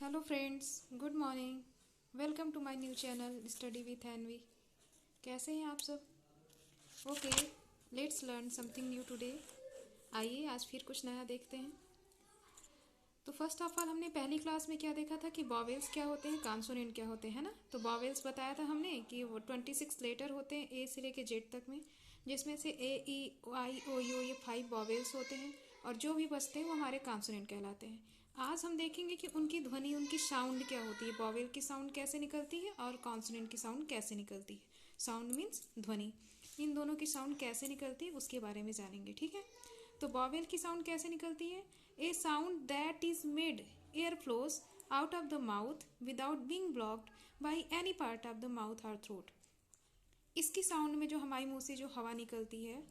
Hello friends, good morning. Welcome to my new channel study with NV. कैसे हैं आप सब? Okay, let's learn something new today. आइए आज फिर कुछ नया देखते हैं। तो फर्स्ट ऑफ ऑल हमने पहली क्लास में क्या देखा था कि वॉवेल्स क्या होते हैं, कॉन्सोनेंट क्या होते हैं, है ना। तो वॉवेल्स बताया था हमने कि वो 26 लेटर होते हैं ए से लेके जेड तक में, जिसमें से ए ई आई ओ यू ये 5 वॉवेल्स होते हैं और जो भी बचते हैं वो हमारे कॉन्सोनेंट कहलाते हैं। आज हम देखेंगे कि उनकी ध्वनि, उनकी साउंड क्या होती है, वॉवेल की साउंड कैसे निकलती है और कॉन्सोनेंट की साउंड कैसे निकलती है। साउंड मीन्स ध्वनि, इन दोनों की साउंड कैसे निकलती है उसके बारे में जानेंगे, ठीक है। तो वॉवेल की साउंड कैसे निकलती है? A sound that is made air flows out of the mouth without being blocked by any part of the mouth और थ्रोट। इसकी साउंड में जो हमारे मुंह से जो हवा निकलती है,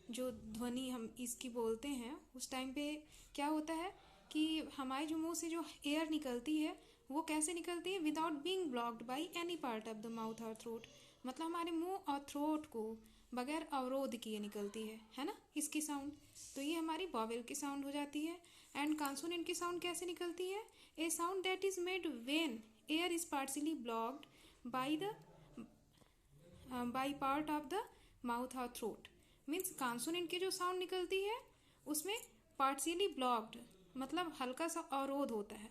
जो ध्वनि हम इसकी बोलते हैं, उस टाइम पे क्या होता है कि हमारे जो मुंह से जो एयर निकलती है वो कैसे निकलती है? Without being blocked by any part of the mouth और थ्रोट। मतलब हमारे मुंह और थ्रोट को बगैर अवरोध किए निकलती है ना, इसकी साउंड। तो ये हमारी वॉवेल की साउंड हो जाती है। एंड कॉन्सोनेंट की साउंड कैसे निकलती है? A sound that is made when air is partially blocked by the by part of the mouth और थ्रोट। मीन्स कॉन्सोनेंट की जो साउंड निकलती है उसमें पार्शियली ब्लॉक्ड मतलब हल्का सा अवरोध होता है।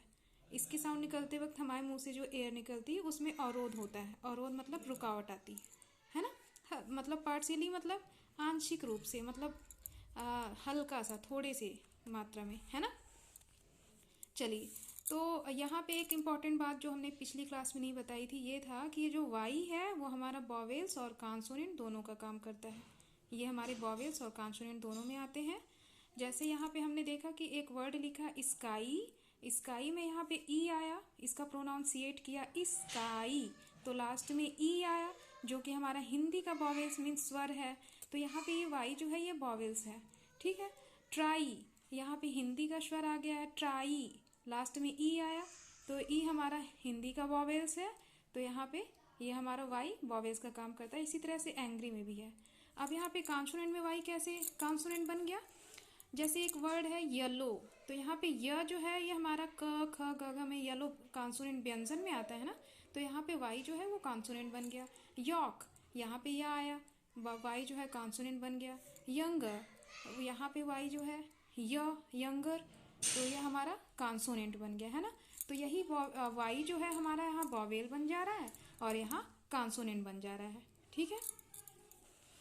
इसकी साउंड निकलते वक्त हमारे मुंह से जो एयर निकलती है उसमें अवरोध होता है। अवरोध मतलब रुकावट आती है ना। मतलब पार्शियली मतलब आंशिक रूप से, मतलब हल्का सा, थोड़े से मात्रा में, है ना। चलिए, तो यहाँ पे एक इम्पॉर्टेंट बात जो हमने पिछली क्लास में नहीं बताई थी, ये था कि ये जो वाई है वो हमारा वॉवेल्स और कॉन्सोनेंट दोनों का काम करता है। ये हमारे वॉवेल्स और कॉन्सोनेंट दोनों में आते हैं। जैसे यहाँ पे हमने देखा कि एक वर्ड लिखा स्काई, स्काई में यहाँ पे ई आया, इसका प्रोनाउंसिएट किया स्काई, तो लास्ट में ई आया जो कि हमारा हिंदी का वॉवेल्स मीन्स स्वर है। तो यहाँ पे ये वाई जो है ये वॉवेल्स है, ठीक है। ट्राई, यहाँ पे हिंदी का स्वर आ गया है, ट्राई, लास्ट में ई आया, तो ई हमारा हिंदी का वॉवेल्स है। तो यहाँ पे ये हमारा वाई वॉवेल्स का काम करता है। इसी तरह से एंग्री में भी है। अब यहाँ पे कॉन्सोनेंट में वाई कैसे कॉन्सोनेंट बन गया? जैसे एक वर्ड है येलो, तो यहाँ पे य जो है ये हमारा क ख ग घ में येलो कॉन्सोनेंट व्यंजन में आता है ना, तो यहाँ पे वाई जो है वो कॉन्सोनेंट बन गया। यॉक, यहाँ पे या आया, वाई जो है कॉन्सोनेंट बन गया। यंगर, यहाँ पे वाई जो है यंगर, तो ये हमारा कॉन्सोनेंट बन गया, है ना। तो यही वाई जो है हमारा यहाँ वॉवेल बन जा रहा है और यहाँ कॉन्सोनेंट बन जा रहा है, ठीक है।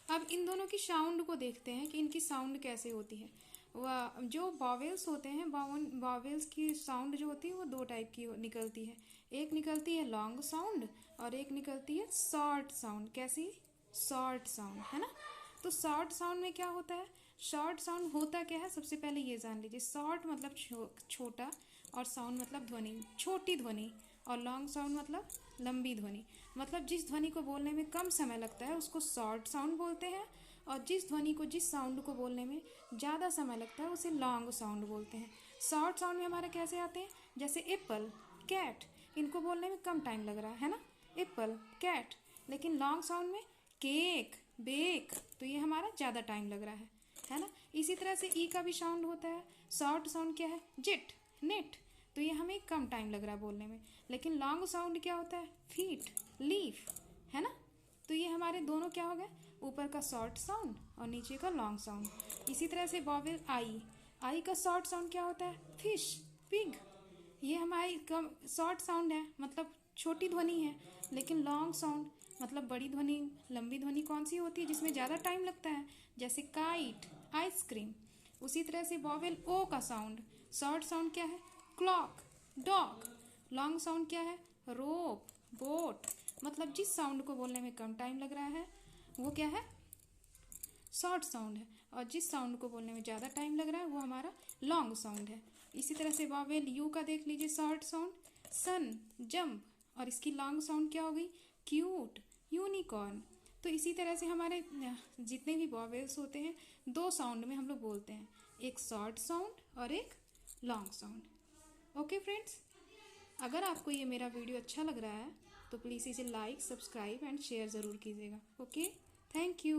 अब इन दोनों की साउंड को देखते हैं कि इनकी साउंड कैसे होती है। जो वॉवेल्स होते हैं, वॉवेल्स की साउंड जो होती है वो दो टाइप की निकलती है। एक निकलती है लॉन्ग साउंड और एक निकलती है शॉर्ट साउंड। कैसी? शॉर्ट साउंड, है ना। तो शॉर्ट साउंड में क्या होता है? शॉर्ट साउंड होता क्या है, सबसे पहले ये जान लीजिए। शॉर्ट मतलब छोटा और साउंड मतलब ध्वनि, छोटी ध्वनि, और लॉन्ग साउंड मतलब लंबी ध्वनि। मतलब जिस ध्वनि को बोलने में कम समय लगता है उसको शॉर्ट साउंड बोलते हैं, और जिस ध्वनि को, जिस साउंड को बोलने में ज़्यादा समय लगता है उसे लॉन्ग साउंड बोलते हैं। शॉर्ट साउंड में हमारे कैसे आते हैं? जैसे एप्पल, कैट, इनको बोलने में कम टाइम लग रहा है ना, एप्पल, कैट। लेकिन लॉन्ग साउंड में केक, बेक, तो ये हमारा ज़्यादा टाइम लग रहा है ना। इसी तरह से ई का भी साउंड होता है। शॉर्ट साउंड क्या है? जेट, नेट, तो ये हमें कम टाइम लग रहा है बोलने में। लेकिन लॉन्ग साउंड क्या होता है? फीट, लीफ, है ना। तो ये हमारे दोनों क्या हो गए? ऊपर का शॉर्ट साउंड और नीचे का लॉन्ग साउंड। इसी तरह से वॉवेल आई, आई का शॉर्ट साउंड क्या होता है? फिश, पिग, ये हमारी कम शॉर्ट साउंड है, मतलब छोटी ध्वनि है। लेकिन लॉन्ग साउंड मतलब बड़ी ध्वनि, लंबी ध्वनि कौन सी होती है जिसमें ज़्यादा टाइम लगता है? जैसे काइट, आइसक्रीम। उसी तरह से वॉवेल ओ का साउंड, शॉर्ट साउंड क्या है? Clock, dog. लॉन्ग साउंड क्या है? रोप, बोट। मतलब जिस साउंड को बोलने में कम टाइम लग रहा है वो क्या है? शॉर्ट साउंड है, और जिस साउंड को बोलने में ज़्यादा टाइम लग रहा है वो हमारा लॉन्ग साउंड है। इसी तरह से वॉवेल यू का देख लीजिए, शॉर्ट साउंड सन, जंप, और इसकी लॉन्ग साउंड क्या हो गई? Cute, unicorn. तो इसी तरह से हमारे जितने भी वॉवेल्स होते हैं दो साउंड में हम लोग बोलते हैं, एक शॉर्ट साउंड और एक लॉन्ग साउंड। ओके फ्रेंड्स, अगर आपको ये मेरा वीडियो अच्छा लग रहा है तो प्लीज़ इसे लाइक, सब्सक्राइब एंड शेयर ज़रूर कीजिएगा। Okay, thank you.